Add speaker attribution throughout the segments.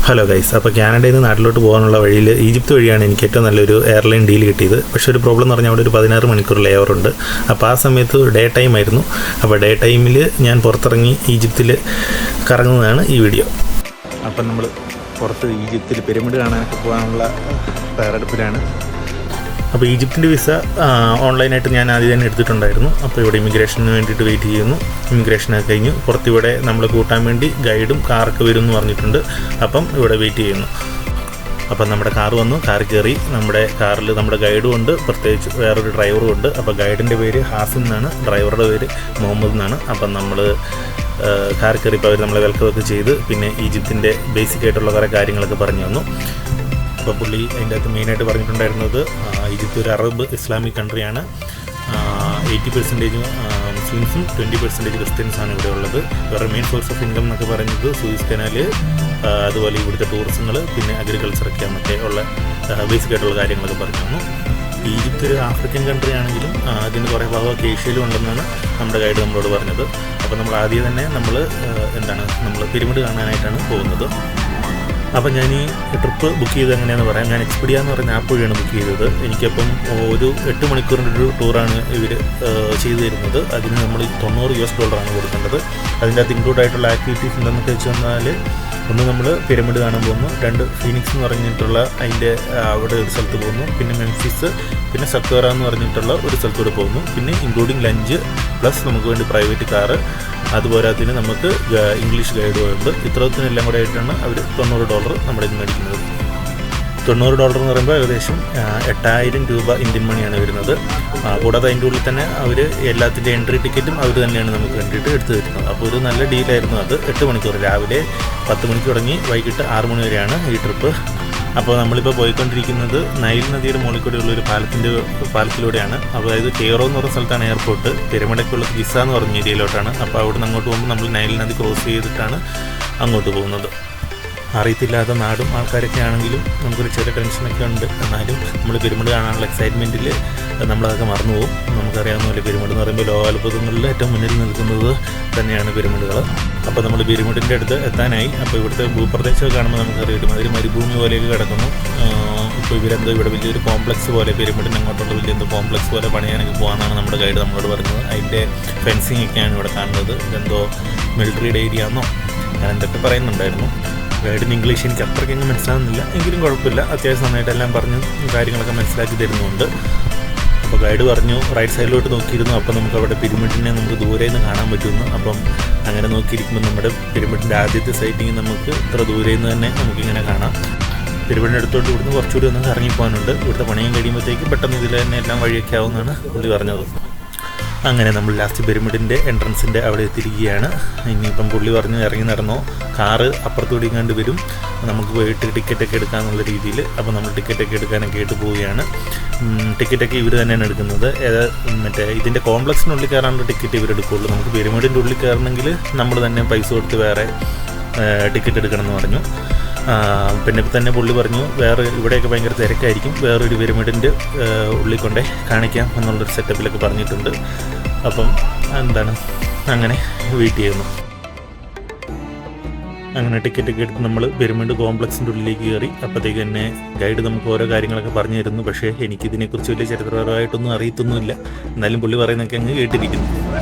Speaker 1: Hello guys, അപ്പോൾ കാനഡയിൽ നിന്ന് നാട്ടിലോട്ട് പോകാനുള്ള വഴിയിൽ ഈജിപ്ത് വഴിയാണ് എനിക്ക് ഏറ്റവും നല്ലൊരു എയർലൈൻ ഡീൽ കിട്ടിയത്. പക്ഷേ ഒരു പ്രോബ്ലം എന്ന് പറഞ്ഞാൽ അവിടെ ഒരു 16 മണിക്കൂർ ലേവർ ഉണ്ട്. അപ്പോൾ ആ സമയത്ത് ഡേ ടൈം ആയിരുന്നു. അപ്പോൾ ഡേ ടൈമിൽ ഞാൻ പുറത്തിറങ്ങി ഈജിപ്തിൽ കറങ്ങുന്നതാണ് ഈ വീഡിയോ. അപ്പം നമ്മൾ പുറത്ത് ഈജിപ്തിൽ പിരമിഡ് കാണാനൊക്കെ പോകാനുള്ള തയ്യാറെടുപ്പിലാണ്. അപ്പോൾ ഈജിപ്തിൻ്റെ വിസ ഓൺലൈനായിട്ട് ഞാൻ ആദ്യം തന്നെ എടുത്തിട്ടുണ്ടായിരുന്നു. അപ്പോൾ ഇവിടെ ഇമിഗ്രേഷന് വേണ്ടിയിട്ട് വെയിറ്റ് ചെയ്യുന്നു. ഇമിഗ്രേഷനൊക്കെ കഴിഞ്ഞു പുറത്തിവിടെ നമ്മൾ കൂട്ടാൻ വേണ്ടി ഗൈഡും കാറൊക്കെ വരും എന്ന് പറഞ്ഞിട്ടുണ്ട്. അപ്പം ഇവിടെ വെയിറ്റ് ചെയ്യുന്നു. അപ്പം നമ്മുടെ കാറ് വന്നു, കാർ കയറി. നമ്മുടെ കാറിൽ നമ്മുടെ ഗൈഡും ഉണ്ട്, പ്രത്യേകിച്ച് വേറൊരു ഡ്രൈവറും ഉണ്ട്. അപ്പോൾ ഗൈഡിൻ്റെ പേര് ഹാസിം എന്നാണ്, ഡ്രൈവറുടെ പേര് മുഹമ്മദ് എന്നാണ്. അപ്പം നമ്മൾ കാർ കയറിയപ്പോൾ അവർ നമ്മളെ വെൽക്കം ഒക്കെ ചെയ്ത് പിന്നെ ഈജിപ്തിൻ്റെ ബേസിക് ആയിട്ടുള്ള കുറേ കാര്യങ്ങളൊക്കെ പറഞ്ഞു തന്നു. അപ്പോൾ പുള്ളി അതിൻ്റെ അകത്ത് മെയിനായിട്ട് പറഞ്ഞിട്ടുണ്ടായിരുന്നത് ഈജിപ്ത് ഒരു അറബ് ഇസ്ലാമിക് കൺട്രിയാണ്. 80% മുസ്ലിംസും 20% ക്രിസ്ത്യൻസാണ് ഇവിടെ ഉള്ളത്. ഇവരുടെ മെയിൻ സോഴ്സ് ഓഫ് ഇൻകം എന്നൊക്കെ പറയുന്നത് സൂയിസ് കനാൽ, അതുപോലെ ഇവിടുത്തെ ടൂറിസങ്ങൾ, പിന്നെ അഗ്രികൾച്ചറൊക്കെ എന്നൊക്കെ ഉള്ള ബേസിക് ആയിട്ടുള്ള കാര്യങ്ങളൊക്കെ പറഞ്ഞു തന്നു. ഈജിപ്ത് ഒരു ആഫ്രിക്കൻ കൺട്രി ആണെങ്കിലും അതിന് കുറേ ഭാഗമൊക്കെ ഏഷ്യയിലും ഉണ്ടെന്നാണ് നമ്മുടെ ഗൈഡ് നമ്മളോട് പറഞ്ഞത്. അപ്പോൾ നമ്മൾ ആദ്യം തന്നെ നമ്മൾ പിരമിഡ് കാണാനായിട്ടാണ് പോകുന്നത്. അപ്പം ഞാൻ ഈ ട്രിപ്പ് ബുക്ക് ചെയ്തത് എങ്ങനെയാണെന്ന് പറയാം. ഞാൻ എക്സ്പീഡിയ എന്ന് പറഞ്ഞ ആപ്പ് വഴിയാണ് ബുക്ക് ചെയ്തത്. എനിക്കപ്പം ഒരു 8 മണിക്കൂറിൻ്റെ ഒരു ടൂറാണ് ഇവർ ചെയ്തു തരുന്നത്. അതിന് നമ്മൾ $90 കൊടുക്കേണ്ടത്. അതിൻ്റെ അകത്ത് ഇൻക്ലൂഡ് ആയിട്ടുള്ള ആക്ടിവിറ്റീസ് എന്തെന്നൊക്കെ വെച്ച് വന്നാൽ, ഒന്ന് നമ്മൾ പിരമിഡ് കാണാൻ പോകുന്നു, 2 ഫീനിക്സ് എന്ന് പറഞ്ഞിട്ടുള്ള അതിൻ്റെ അവിടെ ഒരു സ്ഥലത്ത് പോകുന്നു, പിന്നെ മെംഫിസ്, പിന്നെ സക്കോറ എന്ന് പറഞ്ഞിട്ടുള്ള ഒരു സ്ഥലത്തൂടെ പോകുന്നു, പിന്നെ ഇൻക്ലൂഡിങ് ലഞ്ച് പ്ലസ് നമുക്ക് വേണ്ടി പ്രൈവറ്റ് കാറ്, അതുപോലെ അതിന് നമുക്ക് ഇംഗ്ലീഷ് ഗൈഡും ഉണ്ട്. ഇത്രത്തിനെല്ലാം കൂടെ ആയിട്ടാണ് അവർ $90 നമ്മുടെ ഇന്ന് മേടിക്കുന്നത്. $90 എന്ന് പറയുമ്പോൾ ഏകദേശം 8000 രൂപ ഇന്ത്യൻ മണിയാണ് വരുന്നത്. കൂടാതെ അതിൻ്റെ ഉള്ളിൽ തന്നെ അവർ എല്ലാത്തിൻ്റെ എൻട്രി ടിക്കറ്റും അവർ തന്നെയാണ് നമുക്ക് വേണ്ടിയിട്ട് എടുത്തു തരുന്നത്. അപ്പോൾ ഒരു നല്ല ഡീലായിരുന്നു അത്. 8 മണിക്കൂർ, രാവിലെ 10 മണിക്ക് തുടങ്ങി വൈകിട്ട് 6 മണി വരെയാണ് ഈ ട്രിപ്പ്. അപ്പോൾ നമ്മളിപ്പോൾ പോയിക്കൊണ്ടിരിക്കുന്നത് നൈൽ നദിയുടെ മുകളിൽ കൂടെയുള്ളൊരു പാലത്തിലൂടെയാണ്. അതായത് കെയ്റോ എന്ന് പറഞ്ഞ സ്ഥലത്താണ് എയർപോർട്ട്. പിരമിഡൊക്കെയുള്ള ഗിസ എന്ന് പറഞ്ഞ ഏരിയയിലോട്ടാണ്. അപ്പോൾ അവിടെ നിന്ന് അങ്ങോട്ട് പോകുമ്പോൾ നമ്മൾ നൈൽ നദി ക്രോസ് ചെയ്തിട്ടാണ് അങ്ങോട്ട് പോകുന്നത്. അറിയത്തില്ലാത്ത നാടും ആൾക്കാരൊക്കെ ആണെങ്കിലും നമുക്കൊരു ചെറിയ ടെൻഷനൊക്കെ ഉണ്ട്. എന്നാലും നമ്മൾ പിരമിഡ് കാണാനുള്ള എക്സൈറ്റ്മെൻറ്റിൽ നമ്മളതൊക്കെ മറന്നു പോകും. നമുക്കറിയാവുന്ന പോലെ പിരമിഡ് എന്ന് പറയുമ്പോൾ ലോകാത്ഭുതങ്ങളിൽ ഏറ്റവും മുന്നിൽ നിൽക്കുന്നത് തന്നെയാണ് പിരമിഡുകൾ. അപ്പോൾ നമ്മൾ പിരമിഡിൻ്റെ അടുത്ത് എത്താനായി. അപ്പോൾ ഇവിടുത്തെ ഭൂപ്രദേശമൊക്കെ കാണുമ്പോൾ നമുക്കറിയാം അതിൽ മരുഭൂമി പോലെയൊക്കെ കിടക്കുന്നു. ഇപ്പോൾ ഇവിടെ വലിയൊരു കോംപ്ലക്സ് പോലെ, പിരമിഡിന് അങ്ങോട്ടുള്ള വലിയ കോംപ്ലക്സ് പോലെ പണിയാനൊക്കെ പോകാമെന്നാണ് നമ്മുടെ ഗൈഡ് നമ്മളോട് പറഞ്ഞത്. അതിൻ്റെ ഫെൻസിങ് ഒക്കെയാണ് ഇവിടെ കാണുന്നത്. ഇതെന്തോ മിലിറ്ററിയുടെ ഏരിയ എന്നോ ഞാൻ എന്തൊക്കെ പറയുന്നുണ്ടായിരുന്നു. ഗൈഡിന് ഇംഗ്ലീഷ് എനിക്ക് അത്രയ്ക്കൊന്നും മനസ്സിലാകുന്നില്ല, എങ്കിലും കുഴപ്പമില്ല. അത്യാവശ്യം നന്നായിട്ടെല്ലാം പറഞ്ഞ് കാര്യങ്ങളൊക്കെ മനസ്സിലാക്കി തരുന്നുണ്ട്. അപ്പോൾ ഗൈഡ് പറഞ്ഞു റൈറ്റ് സൈഡിലോട്ട് നോക്കിയിരുന്നു. അപ്പോൾ നമുക്ക് അവിടെ പിരമിഡിനെ നമുക്ക് ദൂരെ നിന്ന് കാണാൻ പറ്റുമെന്ന്. അപ്പം അങ്ങനെ നോക്കിയിരിക്കുമ്പോൾ നമ്മുടെ പിരമിഡിൻ്റെ ആദ്യത്തെ സൈറ്റിങ് നമുക്ക് ഇത്ര ദൂരെ നിന്ന് തന്നെ നമുക്കിങ്ങനെ കാണാം. പിരമിഡിൻ്റെ അടുത്തോട്ട് ഇവിടുന്ന് കുറച്ചുകൂടി ഒന്ന് ഇറങ്ങിപ്പോകാനുണ്ട്. ഇവിടുത്തെ പണിയും കഴിയുമ്പോഴത്തേക്ക് പെട്ടെന്ന് ഇതിൽ തന്നെ എല്ലാം വഴിയൊക്കെ ആവുമെന്നാണ് പുള്ളി പറഞ്ഞത്. അങ്ങനെ നമ്മൾ ലാസ്റ്റ് പിരമിഡിൻ്റെ എൻട്രൻസിൻ്റെ അവിടെ എത്തിയിരിക്കുകയാണ്. ഇനിയിപ്പം പുള്ളി പറഞ്ഞു ഇറങ്ങി നടന്നോ, കാറ് അപ്പുറത്തൂടി കണ്ട് വരും, നമുക്ക് പോയിട്ട് ടിക്കറ്റൊക്കെ എടുക്കാമെന്നുള്ള രീതിയിൽ. അപ്പോൾ നമ്മൾ ടിക്കറ്റൊക്കെ എടുക്കാനൊക്കെ ആയിട്ട് പോവുകയാണ്. ടിക്കറ്റൊക്കെ ഇവർ തന്നെയാണ് എടുക്കുന്നത്. ഇതിൻ്റെ കോംപ്ലക്സിനുള്ളിൽ കയറാനുള്ള ടിക്കറ്റ് ഇവർ എടുക്കുകയുള്ളൂ. നമുക്ക് പിരമിഡിൻ്റെ ഉള്ളിൽ കയറണമെങ്കിൽ നമ്മൾ തന്നെ പൈസ കൊടുത്ത് വേറെ ടിക്കറ്റ് എടുക്കണമെന്ന് പറഞ്ഞു. പിന്നെ തന്നെ പുള്ളി പറഞ്ഞു ഇവിടെയൊക്കെ ഭയങ്കര തിരക്കായിരിക്കും, വേറൊരു പിരമിഡിൻ്റെ ഉള്ളിൽ കൊണ്ടേ കാണിക്കാം എന്നുള്ളൊരു സെറ്റപ്പിലൊക്കെ പറഞ്ഞിട്ടുണ്ട്. അപ്പം അങ്ങനെ വെയിറ്റ് ചെയ്യുന്നു. അങ്ങനെ ടിക്കറ്റൊക്കെ എടുത്ത് നമ്മൾ പിരമിഡ് കോംപ്ലക്സിൻ്റെ ഉള്ളിലേക്ക് കയറി. അപ്പോഴത്തേക്ക് തന്നെ ഗൈഡ് നമുക്ക് ഓരോ കാര്യങ്ങളൊക്കെ പറഞ്ഞു തരുന്നു. പക്ഷേ എനിക്കിതിനെക്കുറിച്ച് വലിയ ചരിത്രപരമായിട്ടൊന്നും അറിയത്തൊന്നുമില്ല. എന്നാലും പുള്ളി പറയുന്നതൊക്കെ അങ്ങ് കേട്ടിരിക്കുന്നു.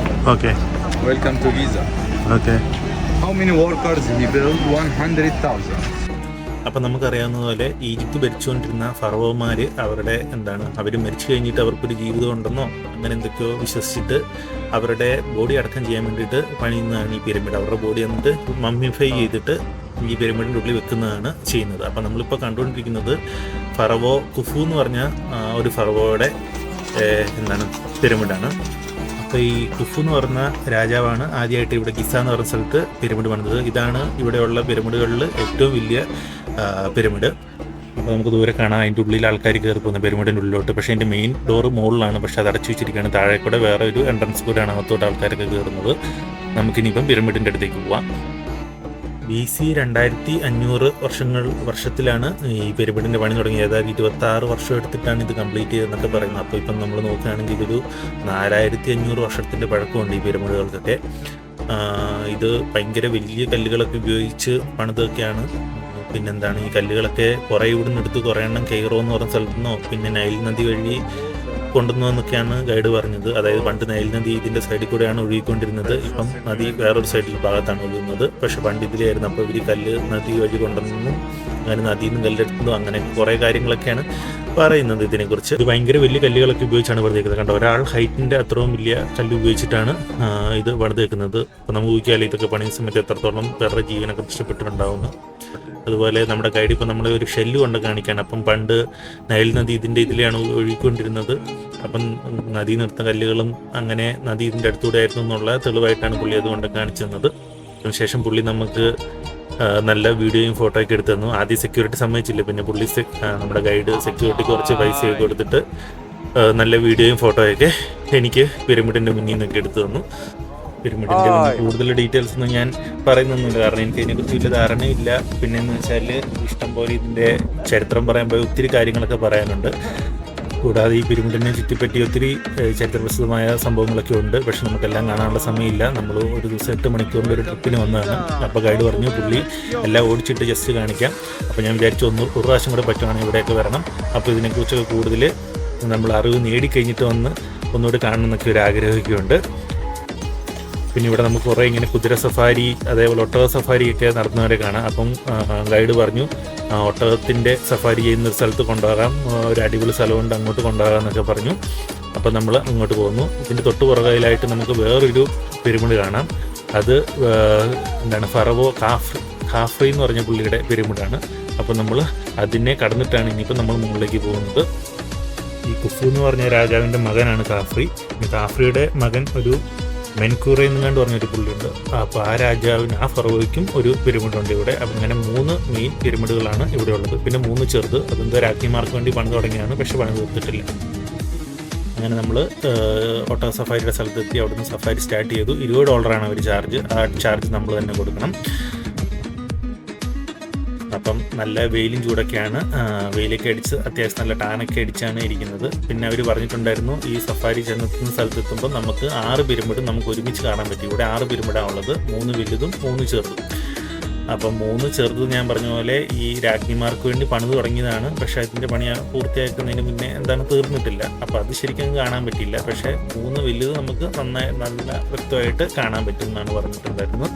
Speaker 1: ഓക്കെ,
Speaker 2: വെൽക്കം ടു ഗീസ.
Speaker 1: Okay.
Speaker 2: How many workers he built? 100,000.
Speaker 1: അപ്പം നമുക്കറിയാവുന്നതുപോലെ ഈജിപ്ത് ഭരിച്ചുകൊണ്ടിരുന്ന ഫറവോമാർ അവർ മരിച്ചു കഴിഞ്ഞിട്ട് അവർക്കൊരു ജീവിതം ഉണ്ടെന്നോ അങ്ങനെ എന്തൊക്കെയോ വിശ്വസിച്ചിട്ട് അവരുടെ ബോഡി അടക്കം ചെയ്യാൻ വേണ്ടിയിട്ട് പണിയുന്നതാണ് ഈ പിരമിഡ്. അവരുടെ ബോഡി എന്നിട്ട് മമ്മിഫൈ ചെയ്തിട്ട് ഈ പിരമിഡിൻ്റെ ഉള്ളിൽ വെക്കുന്നതാണ് ചെയ്യുന്നത്. അപ്പം നമ്മളിപ്പോൾ കണ്ടുകൊണ്ടിരിക്കുന്നത് ഫറവോ കുഫു എന്ന് പറഞ്ഞ ഒരു ഫറവോയുടെ പിരമിഡാണ്. അപ്പോൾ ഈ കുഫു എന്ന് പറഞ്ഞ രാജാവാണ് ആദ്യമായിട്ട് ഇവിടെ ഗിസ എന്ന് പറഞ്ഞ സ്ഥലത്ത് പിരമിഡ് പണിതത്. ഇതാണ് ഇവിടെയുള്ള പിരമിഡുകളിൽ ഏറ്റവും വലിയ പിരമിഡ്. അപ്പോൾ നമുക്ക് ദൂരെ കാണാം അതിൻ്റെ ഉള്ളിൽ ആൾക്കാർ കയറി പോകുന്ന പിരമിഡിൻ്റെ ഉള്ളിലോട്ട്. പക്ഷേ അതിൻ്റെ മെയിൻ ഡോറ് മുകളിലാണ്, പക്ഷേ അത് അടച്ചു വെച്ചിരിക്കുകയാണ്. താഴെ കൂടെ വേറെ ഒരു എൻട്രൻസ് കൂടെയാണ് അകത്തോട്ട് ആൾക്കാരൊക്കെ കയറുന്നത്. നമുക്കിനിയിപ്പം പിരമിഡിൻ്റെ അടുത്തേക്ക് പോവാം. BC 2500 വർഷത്തിലാണ് ഈ പിരമിഡിൻ്റെ പണി തുടങ്ങിയത്. അതായത് 26 വർഷം എടുത്തിട്ടാണ് ഇത് കംപ്ലീറ്റ് ചെയ്തതെന്നൊക്കെ പറയുന്നത്. അപ്പോൾ ഇപ്പം നമ്മൾ നോക്കുകയാണെങ്കിൽ ഇതൊരു 4500 വർഷത്തിൻ്റെ പഴക്കമുണ്ട് ഈ പിരമിഡുകൾക്കൊക്കെ. ഇത് ഭയങ്കര വലിയ കല്ലുകളൊക്കെ ഉപയോഗിച്ച് പണിതൊക്കെയാണ് പിന്നെന്താണ് ഈ കല്ലുകളൊക്കെ കുറേ ഇവിടുന്ന് എടുത്ത് കുറേ എണ്ണം കെയ്റോ എന്ന് പറഞ്ഞ സ്ഥലത്തു നിന്നോ പിന്നെ നൈൽ നദി വഴി കൊണ്ടുവന്നതെന്നൊക്കെയാണ് ഗൈഡ് പറഞ്ഞത്. അതായത് പണ്ട് നൈൽ നദി ഇതിൻ്റെ സൈഡിൽ കൂടെയാണ് ഒഴുകിക്കൊണ്ടിരുന്നത്, ഇപ്പം നദി വേറൊരു സൈഡിൽ ഭാഗത്താണ് ഒഴുകുന്നത്. പക്ഷെ പണ്ട് ഇതിലായിരുന്നു. അപ്പോൾ ഇവർ കല്ല് നദി വഴി കൊണ്ടുവന്നു, അങ്ങനെ നദിയിൽ നിന്ന് കല്ലെടുത്തതും അങ്ങനെ കുറേ കാര്യങ്ങളൊക്കെയാണ് പറയുന്നത് ഇതിനെക്കുറിച്ച്. ഇത് ഭയങ്കര വലിയ കല്ലുകളൊക്കെ ഉപയോഗിച്ചാണ് പണിതേക്കുന്നത്. കണ്ടോ, ഒരാൾ ഹൈറ്റിൻ്റെ അത്രയും വലിയ കല്ല് ഉപയോഗിച്ചിട്ടാണ് ഇത് പണിതേക്കുന്നത്. അപ്പോൾ നമുക്ക് ഊഹിക്കാമല്ലോ ഇതൊക്കെ പണിയുന്ന സമയത്ത് എത്രത്തോളം പേരുടെ ജീവനൊക്കെ നഷ്ടപ്പെട്ടിട്ടുണ്ടാവുന്നു. അതുപോലെ നമ്മുടെ ഗൈഡ് ഇപ്പോൾ നമ്മളെ ഒരു ഷെല്ല് കൊണ്ട് കാണിക്കുകയാണ്. അപ്പം പണ്ട് നൈൽ നദി ഇതിലാണ് ഒഴുകിക്കൊണ്ടിരുന്നത്. അപ്പം നദി നിർത്ത കല്ലുകളും അങ്ങനെ നദി ഇതിൻ്റെ അടുത്തൂടെ ആയിരുന്നു എന്നുള്ള തെളിവായിട്ടാണ് പുള്ളി അതുകൊണ്ട് കാണിച്ചു തന്നത്. അതിനുശേഷം പുള്ളി നമുക്ക് നല്ല വീഡിയോയും ഫോട്ടോയൊക്കെ എടുത്തു തന്നു. ആദ്യം സെക്യൂരിറ്റി സമ്മതിച്ചില്ല, പിന്നെ പുള്ളി നമ്മുടെ ഗൈഡ് സെക്യൂരിറ്റിക്ക് കുറച്ച് പൈസയൊക്കെ കൊടുത്തിട്ട് നല്ല വീഡിയോയും ഫോട്ടോയൊക്കെ എനിക്ക് പിരമിഡിൻ്റെ മുന്നിൽ നിന്നൊക്കെ എടുത്തു തന്നു. പിരമിഡിൻ്റെ കൂടുതൽ ഡീറ്റെയിൽസ് ഒന്നും ഞാൻ പറയുന്നൊന്നുമില്ല, കാരണം എനിക്ക് അതിനെക്കുറിച്ച് വലിയ ധാരണയില്ല. പിന്നെയെന്ന് വെച്ചാൽ ഇഷ്ടംപോലെ ഇതിൻ്റെ ചരിത്രം പറയുമ്പോൾ ഒത്തിരി കാര്യങ്ങളൊക്കെ പറയാനുണ്ട്. കൂടാതെ ഈ പിരമിഡിനെ ചുറ്റിപ്പറ്റി ഒത്തിരി ചരിത്രപ്രസിദ്ധമായ സംഭവങ്ങളൊക്കെ ഉണ്ട്. പക്ഷെ നമുക്കെല്ലാം കാണാനുള്ള സമയമില്ല. നമ്മൾ ഒരു ദിവസം 8 മണിക്കൂറിൻ്റെ ഒരു ട്രിപ്പിന് വന്നതാണ്. അപ്പോൾ ഗൈഡ് പറഞ്ഞു പുള്ളി എല്ലാം ഓടിച്ചിട്ട് ജസ്റ്റ് കാണിക്കാം. അപ്പോൾ ഞാൻ വിചാരിച്ചു ഒരു പ്രാവശ്യം കൂടെ പറ്റുവാണെങ്കിൽ ഇവിടെയൊക്കെ വരണം. അപ്പോൾ ഇതിനെക്കുറിച്ചൊക്കെ കൂടുതൽ നമ്മൾ അറിവ് നേടിക്കഴിഞ്ഞിട്ട് വന്ന് ഒന്നുകൂടി കാണണം എന്നൊക്കെ ഒരു ആഗ്രഹമൊക്കെയുണ്ട്. പിന്നെ ഇവിടെ നമുക്ക് കുറേ ഇങ്ങനെ കുതിര സഫാരി അതേപോലെ ഒട്ടക സഫാരിയൊക്കെ നടത്തുന്നവരെ കാണാം. അപ്പം ഗൈഡ് പറഞ്ഞു ഒട്ടകത്തിൻ്റെ സഫാരി ചെയ്യുന്ന ഒരു സ്ഥലത്ത് കൊണ്ടുപോകാം, ഒരു അടിപൊളി സ്ഥലമുണ്ട് അങ്ങോട്ട് കൊണ്ടുപോകാം എന്നൊക്കെ പറഞ്ഞു. അപ്പം നമ്മൾ അങ്ങോട്ട് പോകുന്നു. ഇതിൻ്റെ തൊട്ട് പുറകിലായിട്ട് നമുക്ക് വേറൊരു പിരമിഡ് കാണാം. അത് എന്താണ് ഫറവോ ഖാഫ്രി എന്ന് പറഞ്ഞ പുള്ളിയുടെ പിരമിഡാണ്. അപ്പം നമ്മൾ അതിനെ കടന്നിട്ടാണ് ഇനിയിപ്പോൾ നമ്മൾ മുകളിലേക്ക് പോകുന്നത്. ഈ കുഫു എന്ന് പറഞ്ഞ രാജാവിൻ്റെ മകനാണ് ഖാഫ്രി. ഖാഫ്രിയുടെ മകൻ ഒരു മെൻകൂറ എന്ന് കണ്ട് പറഞ്ഞൊരു പുള്ളിയുണ്ട്. അപ്പോൾ ആ രാജാവിന് ആ ഫറവോയ്ക്കും ഒരു പിരമിഡുണ്ട് ഇവിടെ. അപ്പം അങ്ങനെ 3 മെയിൻ പിരമിഡുകളാണ് ഇവിടെ ഉള്ളത്. പിന്നെ 3 ചെറുത്, അതെന്തോ രാജ്ഞിമാർക്ക് വേണ്ടി പണി തുടങ്ങിയാണ്, പക്ഷെ പണി തീർത്തിട്ടില്ല. അങ്ങനെ നമ്മൾ ഒട്ടക സഫാരിയുടെ സ്ഥലത്തെത്തി. അവിടുന്ന് സഫാരി സ്റ്റാർട്ട് ചെയ്തു. $20 അവർ ചാർജ്. ആ ചാർജ് നമ്മൾ തന്നെ കൊടുക്കണം. അപ്പം നല്ല വെയിലും ചൂടൊക്കെയാണ്. വെയിലൊക്കെ അടിച്ച് അത്യാവശ്യം നല്ല ടാനൊക്കെ അടിച്ചാണ് ഇരിക്കുന്നത്. പിന്നെ അവർ പറഞ്ഞിട്ടുണ്ടായിരുന്നു ഈ സഫാരി ചെന്നെത്തുന്ന സ്ഥലത്തെത്തുമ്പോൾ നമുക്ക് 6 പിരമിഡ് നമുക്ക് ഒരുമിച്ച് കാണാൻ പറ്റും. ഇവിടെ 6 പിരമിഡാണ് ഉള്ളത്, 3 വലുതും 3 ചെറുതും. അപ്പം 3 ചെറുത് ഞാൻ പറഞ്ഞ പോലെ ഈ രാജ്ഞിമാർക്ക് വേണ്ടി പണിത് തുടങ്ങിയതാണ്. പക്ഷേ അതിൻ്റെ പണി പൂർത്തിയാക്കുന്നതിന് മുന്നേ തീർന്നിട്ടില്ല. അപ്പോൾ അത് ശരിക്കും കാണാൻ പറ്റില്ല. പക്ഷേ 3 വലുത് നമുക്ക് നല്ല വ്യക്തമായിട്ട് കാണാൻ പറ്റും എന്നാണ് പറഞ്ഞിട്ടുണ്ടായിരുന്നത്.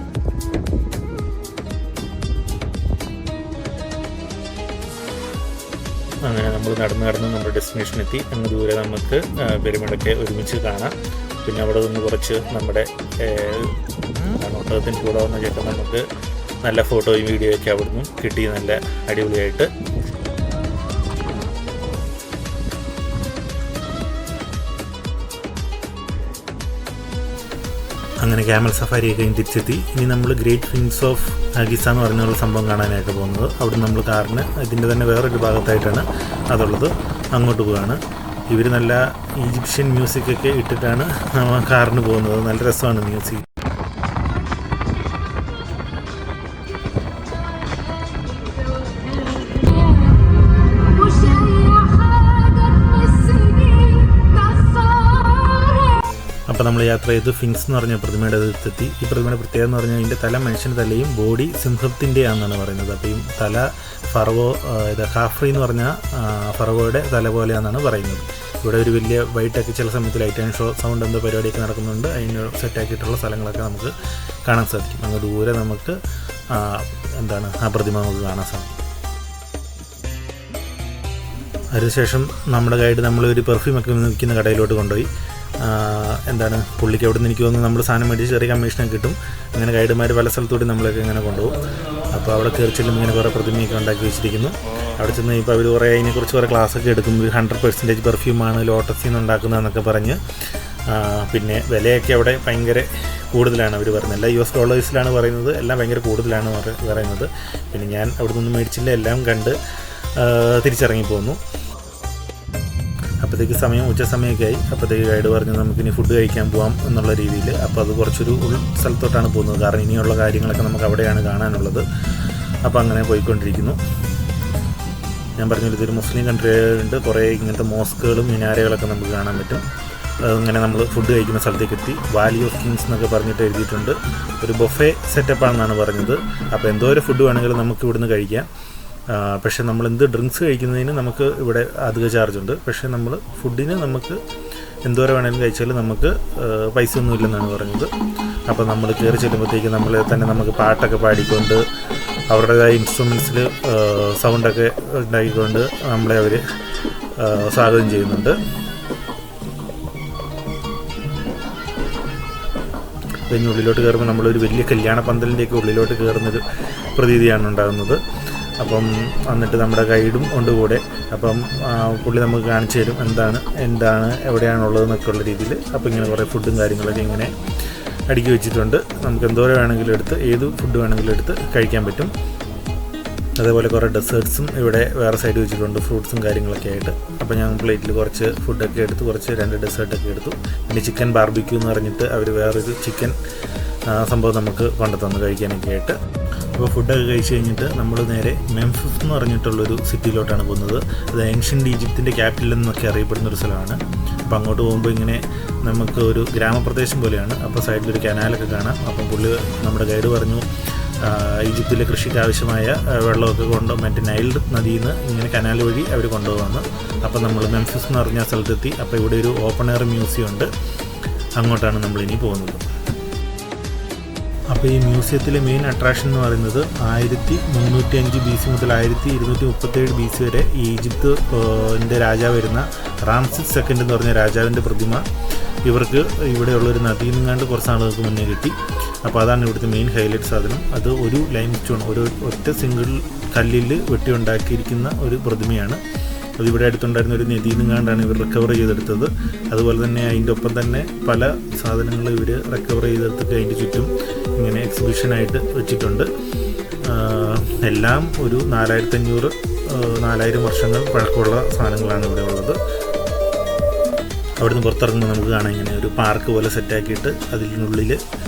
Speaker 1: അങ്ങനെ നമ്മൾ നടന്ന് നമ്മുടെ ഡെസ്റ്റിനേഷനെത്തി. അങ്ങ് ദൂരെ നമുക്ക് പിരമിഡൊക്കെ ഒരുമിച്ച് കാണാം. പിന്നെ അവിടെ നിന്ന് കുറച്ച് നമ്മുടെ ഒട്ടകത്തിൻ്റെ കൂടെ വന്ന ചേട്ടൻ നമുക്ക് നല്ല ഫോട്ടോയും വീഡിയോ ഒക്കെ അവിടെ നിന്നും കിട്ടി, നല്ല അടിപൊളിയായിട്ട്. അങ്ങനെ ക്യാമൽ സഫാരി ഒക്കെ തിരിച്ചെത്തി. ഇനി നമ്മൾ ഗ്രേറ്റ് ഫിൻസ് ഓഫ് ഗിസ എന്ന് പറഞ്ഞുള്ള സംഭവം കാണാനായിട്ട് പോകുന്നത്. അവിടെ നമ്മൾ കാറിന് ഇതിൻ്റെ തന്നെ വേറൊരു ഭാഗത്തായിട്ടാണ് അതുള്ളത്, അങ്ങോട്ട് പോവുകയാണ്. ഇവർ നല്ല ഈജിപ്ഷ്യൻ മ്യൂസിക്കൊക്കെ ഇട്ടിട്ടാണ് കാറിന് പോകുന്നത്. നല്ല രസമാണ് മ്യൂസിക്. അപ്പോൾ നമ്മൾ യാത്ര ചെയ്ത് ഫിൻസ് എന്ന് പറഞ്ഞ പ്രതിമയുടെ അടുത്തെത്തി. ഈ പ്രതിമയുടെ പ്രത്യേകത എന്ന് പറഞ്ഞാൽ ഇതിൻ്റെ തല മനുഷ്യൻ്റെ തലയും ബോഡി സിംഹത്തിൻ്റെ ആണെന്നാണ് പറയുന്നത്. അപ്പോൾ ഈ തല ഫറവോ ഖാഫ്രി എന്ന് പറഞ്ഞ ഫറവോയുടെ തല പോലെയാണെന്നാണ് പറയുന്നത്. ഇവിടെ ഒരു വലിയ വൈറ്റൊക്കെ ചില സമയത്ത് ലൈറ്റ് ആൻഡ് ഷോ സൗണ്ട് എന്തോ പരിപാടിയൊക്കെ നടക്കുന്നുണ്ട്. അതിന് സെറ്റാക്കിയിട്ടുള്ള സ്ഥലങ്ങളൊക്കെ നമുക്ക് കാണാൻ സാധിക്കും. അങ്ങ് ദൂരെ നമുക്ക് ആ പ്രതിമ നമുക്ക് കാണാൻ സാധിക്കും. അതിനുശേഷം നമ്മുടെ ഗൈഡ് നമ്മളൊരു പെർഫ്യൂമൊക്കെ വിൽക്കുന്ന കടയിലോട്ട് കൊണ്ടുപോയി. പുള്ളിക്ക് അവിടെ നിന്ന് എനിക്ക് തോന്നുന്നു നമ്മൾ സാധനം മേടിച്ച് ചെറിയ കമ്മീഷനൊക്കെ കിട്ടും. അങ്ങനെ ഗൈഡുമാർ പല സ്ഥലത്തോടെ നമ്മളൊക്കെ ഇങ്ങനെ കൊണ്ടുപോകും. അപ്പോൾ അവിടെ കയറി ചെല്ലുമ്പോൾ ഇങ്ങനെ കുറേ പ്രതിമയൊക്കെ ഉണ്ടാക്കി വെച്ചിരിക്കുന്നു. അവിടെ ചെന്ന് ഇപ്പോൾ അവർ കുറേ അതിനെക്കുറിച്ച് കുറേ ക്ലാസ്സൊക്കെ എടുക്കും. 100% പെർഫ്യൂമാണ് ലോട്ടസിൽ നിന്ന് ഉണ്ടാക്കുന്നതെന്നൊക്കെ പറഞ്ഞ്. പിന്നെ വിലയൊക്കെ അവിടെ ഭയങ്കര കൂടുതലാണ് അവർ പറയുന്നത്. എല്ലാം $US പറയുന്നത്, എല്ലാം ഭയങ്കര കൂടുതലാണ് പറയുന്നത്. പിന്നെ ഞാൻ അവിടെ നിന്നും മേടിച്ചില്ല, എല്ലാം കണ്ട് തിരിച്ചിറങ്ങിപ്പോന്നു. അപ്പോഴത്തേക്ക് ഉച്ച സമയമൊക്കെ ആയി. അപ്പോഴത്തേക്ക് ഗൈഡ് പറഞ്ഞു നമുക്കിനി ഫുഡ് കഴിക്കാൻ പോകാം എന്നുള്ള രീതിയിൽ. അപ്പോൾ അത് കുറച്ചൊരു സ്ഥലത്തോട്ടാണ് പോകുന്നത്, കാരണം ഇനിയുള്ള കാര്യങ്ങളൊക്കെ നമുക്ക് അവിടെയാണ് കാണാനുള്ളത്. അപ്പോൾ അങ്ങനെ പോയിക്കൊണ്ടിരിക്കുന്നു. ഞാൻ പറഞ്ഞില്ല, ഇതൊരു മുസ്ലിം കൺട്രി ആയതുകൊണ്ട് കുറേ ഇങ്ങനത്തെ മോസ്കുകളും മിനാരകളൊക്കെ നമുക്ക് കാണാൻ പറ്റും. ഇങ്ങനെ നമ്മൾ ഫുഡ് കഴിക്കുന്ന സ്ഥലത്തേക്ക് എത്തി. വാലി ഓഫ് കിങ്സ് എന്നൊക്കെ പറഞ്ഞിട്ട് എഴുതിയിട്ടുണ്ട്. ഒരു ബൊഫേ സെറ്റപ്പാണെന്നാണ് പറഞ്ഞത്. അപ്പോൾ എന്തോരം ഫുഡ് വേണമെങ്കിലും നമുക്ക് ഇവിടുന്ന് കഴിക്കാം. പക്ഷേ നമ്മൾ ഡ്രിങ്ക്സ് കഴിക്കുന്നതിന് നമുക്ക് ഇവിടെ അധിക ചാർജുണ്ട്. പക്ഷേ നമ്മൾ ഫുഡിന് നമുക്ക് എന്തോരം വേണമെങ്കിലും കഴിച്ചാൽ നമുക്ക് പൈസ ഒന്നും ഇല്ലെന്നാണ് പറഞ്ഞത്. അപ്പോൾ നമ്മൾ കയറി ചെല്ലുമ്പോഴത്തേക്ക് നമുക്ക് പാട്ടൊക്കെ പാടിക്കൊണ്ട് അവരുടേതായ ഇൻസ്ട്രുമെൻസിൽ സൗണ്ടൊക്കെ ഉണ്ടാക്കിക്കൊണ്ട് നമ്മളെ അവർ സ്വാഗതം ചെയ്യുന്നുണ്ട്. പിന്നെ ഉള്ളിലോട്ട് കയറുമ്പോൾ നമ്മളൊരു വലിയ കല്യാണ പന്തലിൻ്റെയൊക്കെ ഉള്ളിലോട്ട് കയറുന്നൊരു പ്രതീതിയാണ് ഉണ്ടാകുന്നത്. അപ്പം എന്നിട്ട് നമ്മുടെ ഗൈഡും ഉണ്ട് കൂടെ. അപ്പം പുള്ളി നമുക്ക് കാണിച്ചു തരും എന്താണ് എവിടെയാണുള്ളതെന്നൊക്കെ ഉള്ള രീതിയിൽ. അപ്പോൾ ഇങ്ങനെ കുറേ ഫുഡും കാര്യങ്ങളൊക്കെ ഇങ്ങനെ അടുക്കി വെച്ചിട്ടുണ്ട്. നമുക്ക് എന്തോരം വേണമെങ്കിലും എടുത്ത് ഏത് ഫുഡ് വേണമെങ്കിലും എടുത്ത് കഴിക്കാൻ പറ്റും. അതേപോലെ കുറേ ഡെസേർട്ട്സും ഇവിടെ വേറെ സൈഡ് വെച്ചിട്ടുണ്ട്, ഫ്രൂട്ട്സും കാര്യങ്ങളൊക്കെ ആയിട്ട്. അപ്പോൾ ഞാൻ പ്ലേറ്റിൽ കുറച്ച് ഫുഡൊക്കെ എടുത്ത് 2 ഡെസേർട്ടൊക്കെ എടുത്തു. പിന്നെ ചിക്കൻ ബാർബിക്യൂ എന്ന് പറഞ്ഞിട്ട് അവർ വേറൊരു ചിക്കൻ സംഭവം നമുക്ക് കൊണ്ടുതന്നു കഴിക്കാനൊക്കെ ആയിട്ട്. അപ്പോൾ ഫുഡൊക്കെ കഴിച്ച് കഴിഞ്ഞിട്ട് നമ്മൾ നേരെ മെംഫിസ് എന്ന് പറഞ്ഞിട്ടുള്ളൊരു സിറ്റിയിലോട്ടാണ് പോകുന്നത്. അത് ഏൻഷ്യൻ്റ് ഈജിപ്തിൻ്റെ ക്യാപിറ്റൽ എന്നൊക്കെ അറിയപ്പെടുന്നൊരു സ്ഥലമാണ്. അപ്പോൾ അങ്ങോട്ട് പോകുമ്പോൾ ഇങ്ങനെ നമുക്ക് ഒരു ഗ്രാമപ്രദേശം പോലെയാണ്. അപ്പോൾ സൈഡിലൊരു കനാലൊക്കെ കാണാം. അപ്പം പുള്ളി നമ്മുടെ ഗൈഡ് പറഞ്ഞു ഈജിപ്തിലെ കൃഷിക്ക് ആവശ്യമായ വെള്ളമൊക്കെ നൈൽ നദിയിൽ നിന്ന് ഇങ്ങനെ കനാൽ വഴി അവർ കൊണ്ടുപോകുന്നു. അപ്പോൾ നമ്മൾ മെംഫിസ് എന്ന് പറഞ്ഞ സ്ഥലത്തെത്തി. അപ്പോൾ ഇവിടെ ഒരു ഓപ്പൺ എയർ മ്യൂസിയം ഉണ്ട്. അങ്ങോട്ടാണ് നമ്മളിനി പോകുന്നത്. അപ്പോൾ ഈ മ്യൂസിയത്തിലെ മെയിൻ അട്രാക്ഷൻ എന്ന് പറയുന്നത് 1305 BC മുതൽ 1237 BC വരെ ഈജിപ്തിൻ്റെ രാജാവായിരുന്ന റാംസിസ് II എന്ന് പറഞ്ഞ രാജാവിൻ്റെ പ്രതിമ ഇവർക്ക് ഇവിടെയുള്ളൊരു നദിയിൽ നിന്നാണ്ട് കുറച്ച് നാളുകൾക്ക് മുന്നേ കിട്ടി. അപ്പോൾ അതാണ് ഇവിടുത്തെ മെയിൻ ഹൈലൈറ്റ് സാധനം. അത് ഒരു ലൈം സ്റ്റോൺ, ഒറ്റ സിംഗിൾ കല്ലിൽ വെട്ടിയുണ്ടാക്കിയിരിക്കുന്ന ഒരു പ്രതിമയാണ്. അതിവിടെ അടുത്തുണ്ടായിരുന്ന ഒരു നദിയിൽ നിന്നാണ്ടാണ് ഇവർ റിക്കവർ ചെയ്തെടുത്തത്. അതുപോലെ തന്നെ അതിൻ്റെ ഒപ്പം തന്നെ പല സാധനങ്ങളും ഇവർ റിക്കവർ ചെയ്തെടുത്തിട്ട് അതിൻ്റെ ചുറ്റും ഇങ്ങനെ എക്സിബിഷനായിട്ട് വെച്ചിട്ടുണ്ട്. എല്ലാം ഒരു 4500-4000 വർഷങ്ങൾ പഴക്കമുള്ള സാധനങ്ങളാണ് ഇവിടെ ഉള്ളത്. അവിടുന്ന് പുറത്തിറങ്ങുമ്പോൾ നമുക്ക് കാണാം ഇങ്ങനെ ഒരു പാർക്ക് പോലെ സെറ്റാക്കിയിട്ട് അതിനുള്ളിൽ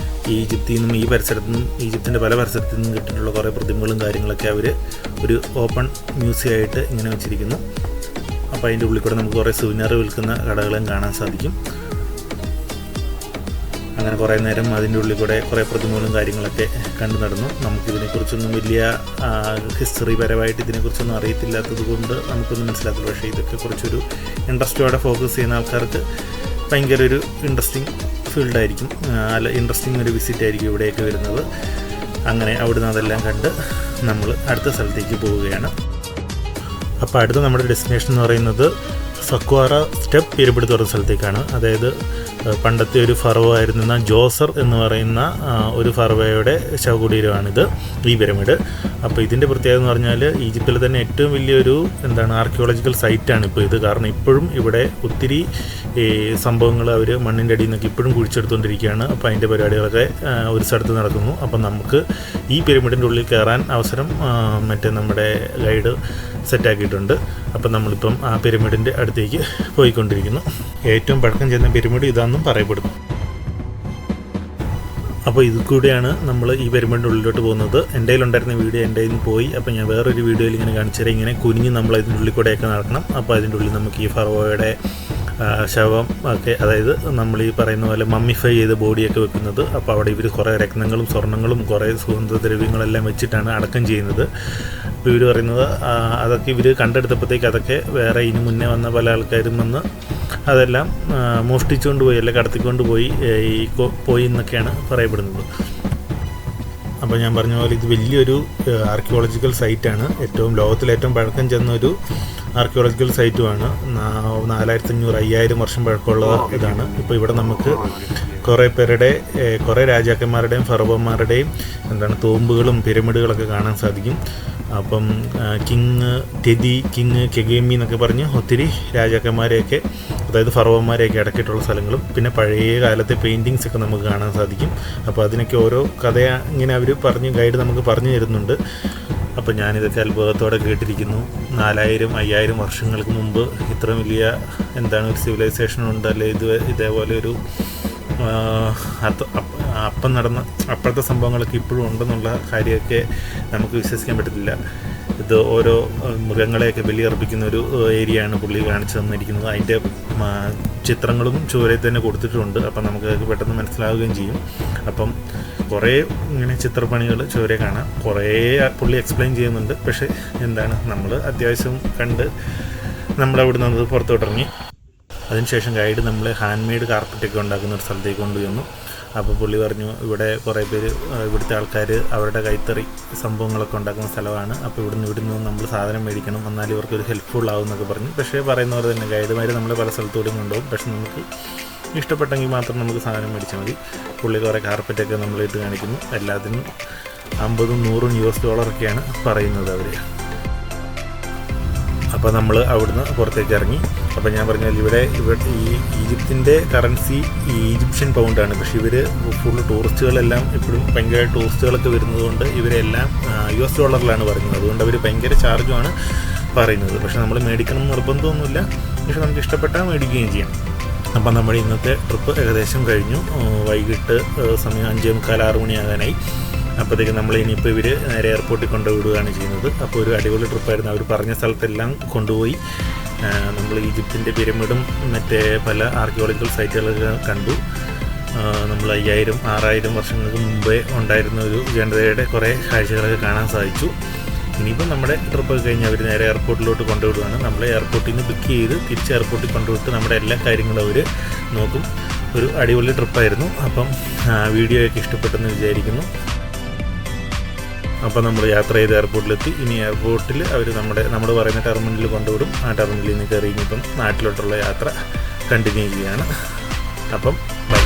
Speaker 1: ഈജിപ്തിൽ നിന്നും ഈ പരിസരത്തു നിന്നും ഈജിപ്തിൻ്റെ പല പരിസരത്തു നിന്നും കിട്ടിയിട്ടുള്ള കുറേ പ്രതിമകളും കാര്യങ്ങളൊക്കെ അവർ ഒരു ഓപ്പൺ മ്യൂസിയം ആയിട്ട് ഇങ്ങനെ വെച്ചിരിക്കുന്നു. അപ്പോൾ അതിൻ്റെ ഉള്ളിൽ കൂടെ നമുക്ക് കുറേ സുവിനർ വിൽക്കുന്ന കടകളും കാണാൻ സാധിക്കും. അങ്ങനെ കുറേ നേരം അതിൻ്റെ ഉള്ളിൽ കൂടെ കുറേ പ്രതിമകളും കാര്യങ്ങളൊക്കെ കണ്ടു നടന്നു. നമുക്കിതിനെക്കുറിച്ചൊന്നും വലിയ ഹിസ്റ്ററി പരമായിട്ട് ഇതിനെക്കുറിച്ചൊന്നും അറിയത്തില്ലാത്തത് കൊണ്ട് നമുക്കൊന്നും മനസ്സിലാക്കില്ല. പക്ഷേ ഇതൊക്കെ കുറച്ചൊരു ഇൻട്രസ്റ്റോടെ ഫോക്കസ് ചെയ്യുന്ന ആൾക്കാർക്ക് ഭയങ്കര ഒരു ഇൻട്രസ്റ്റിംഗ് ഫീൽഡായിരിക്കും, ഇൻട്രസ്റ്റിംഗ് ഒരു വിസിറ്റ് ആയിരിക്കും ഇവിടെയൊക്കെ വരുന്നത്. അങ്ങനെ അവിടുന്ന് അതെല്ലാം കണ്ട് നമ്മൾ അടുത്ത സ്ഥലത്തേക്ക് പോവുകയാണ്. അപ്പോൾ അടുത്ത നമ്മുടെ ഡെസ്റ്റിനേഷൻ എന്ന് പറയുന്നത് സക്വാറ സ്റ്റെപ്പ് പിരമിഡ് എന്ന് പറയുന്ന സ്ഥലത്തേക്കാണ്. അതായത് പണ്ടത്തെ ഒരു ഫറവോ ആയിരുന്ന ജോസർ എന്ന് പറയുന്ന ഒരു ഫറവോയുടെ ശവകുടീരമാണിത്, ഈ പിരമിഡ്. അപ്പോൾ ഇതിൻ്റെ പ്രത്യേകത എന്ന് പറഞ്ഞാൽ ഈജിപ്തിൽ തന്നെ ഏറ്റവും വലിയൊരു ആർക്കിയോളജിക്കൽ സൈറ്റാണ് ഇപ്പോൾ ഇത്. കാരണം ഇപ്പോഴും ഇവിടെ ഒത്തിരി സംഭവങ്ങൾ അവർ മണ്ണിൻ്റെ അടിയിൽ നിന്നൊക്കെ ഇപ്പോഴും കുഴിച്ചെടുത്തുകൊണ്ടിരിക്കുകയാണ്. അപ്പോൾ അതിൻ്റെ പരിപാടികളൊക്കെ ഒരു സ്ഥലത്ത് നടക്കുന്നു. അപ്പം നമുക്ക് ഈ പിരമിഡിൻ്റെ ഉള്ളിൽ കയറാൻ അവസരം നമ്മുടെ ഗൈഡ് സെറ്റാക്കിയിട്ടുണ്ട്. അപ്പം നമ്മളിപ്പം ആ പിരമിഡിൻ്റെ അടുത്തേക്ക് പോയിക്കൊണ്ടിരിക്കുന്നു. ഏറ്റവും പഴക്കം ചെന്ന പിരമിഡ് ഇതാണെന്നും പറയപ്പെടുന്നു. അപ്പോൾ ഇതിൽ കൂടെയാണ് നമ്മൾ ഈ പിരമിഡിൻ്റെ ഉള്ളിലോട്ട് പോകുന്നത്. എൻ്റെ കയ്യിലുണ്ടായിരുന്ന വീഡിയോ എൻ്റെ കയ്യിൽ നിന്ന് പോയി. അപ്പോൾ ഞാൻ വേറൊരു വീഡിയോയിൽ ഇങ്ങനെ കാണിച്ചു തരാം. ഇങ്ങനെ കുനിഞ്ഞ് നമ്മൾ അതിൻ്റെ ഉള്ളിൽ കൂടെയൊക്കെ നടക്കണം. അപ്പോൾ അതിൻ്റെ ഉള്ളിൽ നമുക്ക് ഈ ഫറവോയുടെ ശവം ഒക്കെ, അതായത് നമ്മൾ ഈ പറയുന്ന പോലെ മമ്മിഫൈ ചെയ്ത ബോഡിയൊക്കെ വെക്കുന്നത്. അപ്പോൾ അവിടെ ഇവർ കുറേ രത്നങ്ങളും സ്വർണ്ണങ്ങളും കുറേ സുഗന്ധദ്രവ്യങ്ങളെല്ലാം വെച്ചിട്ടാണ് അടക്കം ചെയ്യുന്നത്. അപ്പോൾ ഇവർ പറയുന്നത് അതൊക്കെ ഇവർ കണ്ടെടുത്തപ്പോഴത്തേക്ക് അതൊക്കെ വേറെ ഇതിന് മുന്നേ വന്ന പല ആൾക്കാരും വന്ന് അതെല്ലാം മോഷ്ടിച്ചുകൊണ്ട് പോയി, അല്ലെ കടത്തിക്കൊണ്ട് പോയി എന്നൊക്കെയാണ് പറയപ്പെടുന്നത്. അപ്പോൾ ഞാൻ പറഞ്ഞ പോലെ ഇത് വലിയൊരു ആർക്കിയോളജിക്കൽ സൈറ്റാണ്. ലോകത്തിലെ ഏറ്റവും പഴക്കം ചെന്നൊരു ആർക്കിയോളജിക്കൽ സൈറ്റുമാണ്. 4500-5000 വർഷം പഴക്കമുള്ള ഇതാണ്. ഇപ്പോൾ ഇവിടെ നമുക്ക് കുറേ രാജാക്കന്മാരുടെയും ഫറവോന്മാരുടെയും തോമ്പുകളും പിരമിഡുകളൊക്കെ കാണാൻ സാധിക്കും. അപ്പം കിങ് കെഗേമി എന്നൊക്കെ പറഞ്ഞ് ഒത്തിരി രാജാക്കന്മാരെയൊക്കെ, അതായത് ഫറവോന്മാരെയൊക്കെ അടക്കിയിട്ടുള്ള സ്ഥലങ്ങളും പിന്നെ പഴയ കാലത്തെ പെയിൻറ്റിങ്സ് ഒക്കെ നമുക്ക് കാണാൻ സാധിക്കും. അപ്പോൾ അതിനൊക്കെ ഓരോ കഥ ഇങ്ങനെ അവർ ഗൈഡ് നമുക്ക് പറഞ്ഞു തരുന്നുണ്ട്. അപ്പോൾ ഞാനിതൊക്കെ അത്ഭുതത്തോടെ കേട്ടിരിക്കുന്നു. 4000-5000 വർഷങ്ങൾക്ക് മുമ്പ് ഇത്ര വലിയ ഒരു സിവിലൈസേഷൻ ഉണ്ട്, അല്ലെ ഇതേപോലെ ഒരു അപ്പം നടന്ന അപ്പോഴത്തെ സംഭവങ്ങളൊക്കെ ഇപ്പോഴും ഉണ്ടെന്നുള്ള കാര്യമൊക്കെ നമുക്ക് വിശ്വസിക്കാൻ പറ്റത്തില്ല. ഇത് ഓരോ മൃഗങ്ങളെയൊക്കെ ബലിയർപ്പിക്കുന്ന ഒരു ഏരിയയാണ് പുള്ളി കാണിച്ചു തന്നിരിക്കുന്നത്. അതിൻ്റെ ചിത്രങ്ങളും ചുവരിൽ തന്നെ കൊടുത്തിട്ടുണ്ട്. അപ്പം നമുക്ക് പെട്ടെന്ന് മനസ്സിലാവുകയും ചെയ്യും. അപ്പം കുറേ ഇങ്ങനെ ചിത്രപ്പണികൾ ചുവരെ കാണാം. കുറേ പുള്ളി എക്സ്പ്ലെയിൻ ചെയ്യുന്നുണ്ട്. പക്ഷേ എന്താണ്, നമ്മൾ അത്യാവശ്യം കണ്ട് നമ്മളവിടെ നിന്ന് പുറത്തോട്ടിറങ്ങി. അതിനുശേഷം ഗൈഡ് നമ്മൾ ഹാൻഡ് മെയ്ഡ് കാർപ്പറ്റൊക്കെ ഉണ്ടാക്കുന്ന ഒരു സ്ഥലത്തേക്ക് കൊണ്ടുവന്നു. അപ്പോൾ പുള്ളി പറഞ്ഞു ഇവിടെ കുറേ പേര് ഇവിടുത്തെ ആൾക്കാർ അവരുടെ കൈത്തറി സംഭവങ്ങളൊക്കെ ഉണ്ടാക്കുന്ന സ്ഥലമാണ്. അപ്പോൾ ഇവിടുന്ന് നമ്മൾ സാധനം മേടിക്കണം, എന്നാൽ ഇവർക്കൊരു ഹെൽപ്ഫുൾ ആവും എന്നൊക്കെ പറഞ്ഞു. പക്ഷേ പറയുന്ന പോലെ തന്നെ ഗൈഡുമാർ നമ്മളെ പല സ്ഥലത്തോടും കൊണ്ടുപോകും. പക്ഷെ നമുക്ക് ഇഷ്ടപ്പെട്ടെങ്കിൽ മാത്രം നമുക്ക് സാധനം മേടിച്ചാൽ മതി. പുള്ളി കുറേ കാർപ്പറ്റൊക്കെ നമ്മളിട്ട് കാണിക്കുന്നു. എല്ലാത്തിനും 50-100 US$ പറയുന്നത് അവർ. അപ്പോൾ നമ്മൾ അവിടുന്ന് പുറത്തേക്ക് ഇറങ്ങി. അപ്പോൾ ഞാൻ പറഞ്ഞാൽ ഇവിടെ ഈ ഈജിപ്തിൻ്റെ കറൻസി ഈജിപ്ഷ്യൻ പൗണ്ടാണ്. പക്ഷേ ഇവർ ഫുള്ള് ടൂറിസ്റ്റുകളെല്ലാം ഇപ്പോഴും ഭയങ്കര ടൂറിസ്റ്റുകളൊക്കെ വരുന്നതുകൊണ്ട് ഇവരെല്ലാം US$ പറയുന്നത്. അതുകൊണ്ട് അവർ ഭയങ്കര ചാർജുമാണ് പറയുന്നത്. പക്ഷേ നമ്മൾ മേടിക്കണം എന്ന് നിർബന്ധമൊന്നുമില്ല. പക്ഷേ നമുക്ക് ഇഷ്ടപ്പെട്ടാൽ മേടിക്കുകയും ചെയ്യാം. അപ്പം നമ്മുടെ ഇന്നത്തെ ട്രിപ്പ് ഏകദേശം കഴിഞ്ഞു. വൈകിട്ട് സമയം 5:45-6 മണിയാകാനായി. അപ്പോഴത്തേക്ക് നമ്മൾ ഇനിയിപ്പോൾ ഇവർ നേരെ എയർപോർട്ടിൽ കൊണ്ടുവിടുകയാണ് ചെയ്യുന്നത്. അപ്പോൾ ഒരു അടിപൊളി ട്രിപ്പായിരുന്നു. അവർ പറഞ്ഞ സ്ഥലത്തെല്ലാം കൊണ്ടുപോയി. നമ്മൾ ഈജിപ്തിൻ്റെ പിരമിഡും മറ്റേ പല ആർക്കിയോളജിക്കൽ സൈറ്റുകളൊക്കെ കണ്ടു. നമ്മൾ 5000-6000 വർഷങ്ങൾക്ക് മുമ്പേ ഉണ്ടായിരുന്ന ഒരു ജനതയുടെ കുറേ കാഴ്ചകളൊക്കെ കാണാൻ സാധിച്ചു. ഇനിയിപ്പം നമ്മുടെ ട്രിപ്പൊക്കെ കഴിഞ്ഞ് അവർ നേരെ എയർപോർട്ടിലോട്ട് കൊണ്ടുവിടുകയാണ്. നമ്മൾ എയർപോർട്ടിൽ നിന്ന് പിക്ക് ചെയ്ത് തിരിച്ച് എയർപോർട്ടിൽ കൊണ്ടുവിട്ട് നമ്മുടെ എല്ലാ കാര്യങ്ങളും അവർ നോക്കും. ഒരു അടിപൊളി ട്രിപ്പായിരുന്നു. അപ്പം വീഡിയോയൊക്കെ ഇഷ്ടപ്പെട്ടെന്ന് വിചാരിക്കുന്നു. അപ്പോൾ നമ്മൾ യാത്ര ചെയ്ത് എയർപോർട്ടിലെത്തി. ഇനി എയർപോർട്ടിൽ അവർ നമ്മൾ പറയുന്ന ടെർമിനലിൽ കൊണ്ടുവിടും. ആ ടെർമിനലിൽ നിന്ന് കയറി ഇനിയിപ്പം നാട്ടിലോട്ടുള്ള യാത്ര കണ്ടിന്യൂ ചെയ്യുകയാണ്. അപ്പം ബൈ.